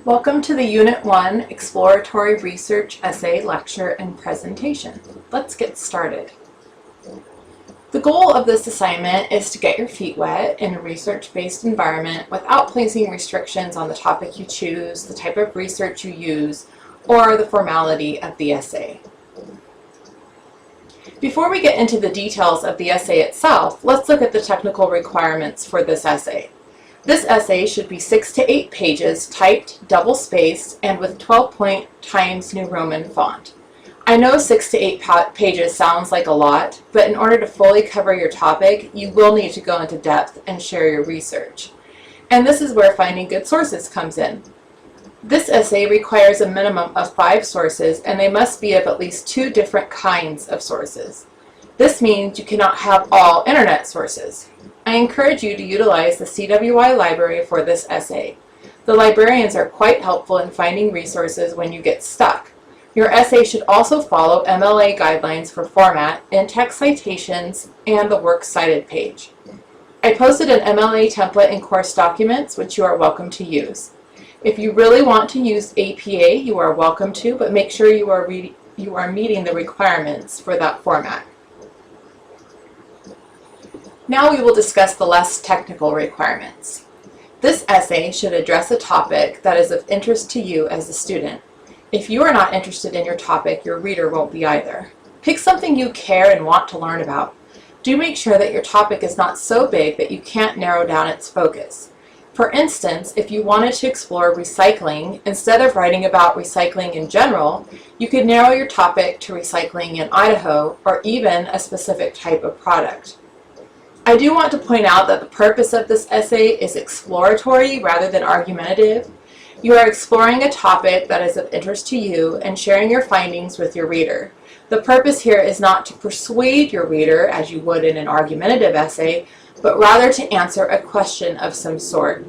Welcome to the Unit 1 Exploratory Research Essay Lecture and Presentation. Let's get started. The goal of this assignment is to get your feet wet in a research-based environment without placing restrictions on the topic you choose, the type of research you use, or the formality of the essay. Before we get into the details of the essay itself, let's look at the technical requirements for this essay. This essay should be 6 to 8 pages, typed, double-spaced, and with 12-point Times New Roman font. I know 6 to 8 pages sounds like a lot, but in order to fully cover your topic, you will need to go into depth and share your research. And this is where finding good sources comes in. This essay requires a minimum of 5 sources, and they must be of at least 2 different kinds of sources. This means you cannot have all internet sources. I encourage you to utilize the CWI library for this essay. The librarians are quite helpful in finding resources when you get stuck. Your essay should also follow MLA guidelines for format, in-text citations, and the Works Cited page. I posted an MLA template in course documents, which you are welcome to use. If you really want to use APA, you are welcome to, but make sure you are meeting the requirements for that format. Now we will discuss the less technical requirements. This essay should address a topic that is of interest to you as a student. If you are not interested in your topic, your reader won't be either. Pick something you care and want to learn about. Do make sure that your topic is not so big that you can't narrow down its focus. For instance, if you wanted to explore recycling, instead of writing about recycling in general, you could narrow your topic to recycling in Idaho or even a specific type of product. I do want to point out that the purpose of this essay is exploratory rather than argumentative. You are exploring a topic that is of interest to you and sharing your findings with your reader. The purpose here is not to persuade your reader, as you would in an argumentative essay, but rather to answer a question of some sort.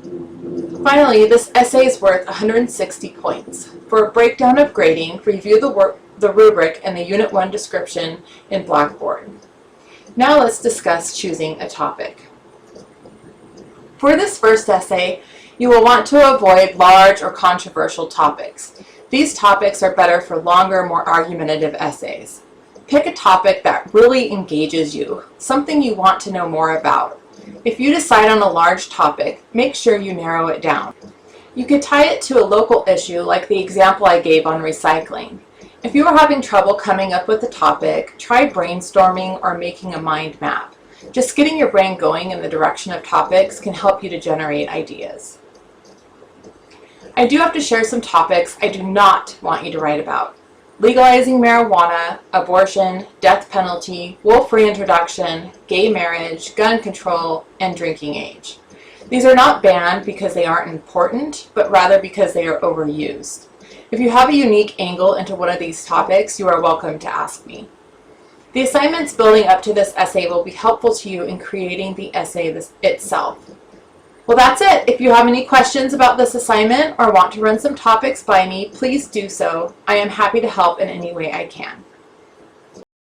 Finally, this essay is worth 160 points. For a breakdown of grading, review the rubric and the Unit 1 description in Blackboard. Now let's discuss choosing a topic. For this first essay, you will want to avoid large or controversial topics. These topics are better for longer, more argumentative essays. Pick a topic that really engages you, something you want to know more about. If you decide on a large topic, make sure you narrow it down. You could tie it to a local issue like the example I gave on recycling. If you are having trouble coming up with a topic, try brainstorming or making a mind map. Just getting your brain going in the direction of topics can help you to generate ideas. I do have to share some topics I do not want you to write about. Legalizing marijuana, abortion, death penalty, wolf reintroduction, gay marriage, gun control, and drinking age. These are not banned because they aren't important, but rather because they are overused. If you have a unique angle into one of these topics, you are welcome to ask me. The assignments building up to this essay will be helpful to you in creating the essay itself. Well, that's it. If you have any questions about this assignment or want to run some topics by me, please do so. I am happy to help in any way I can.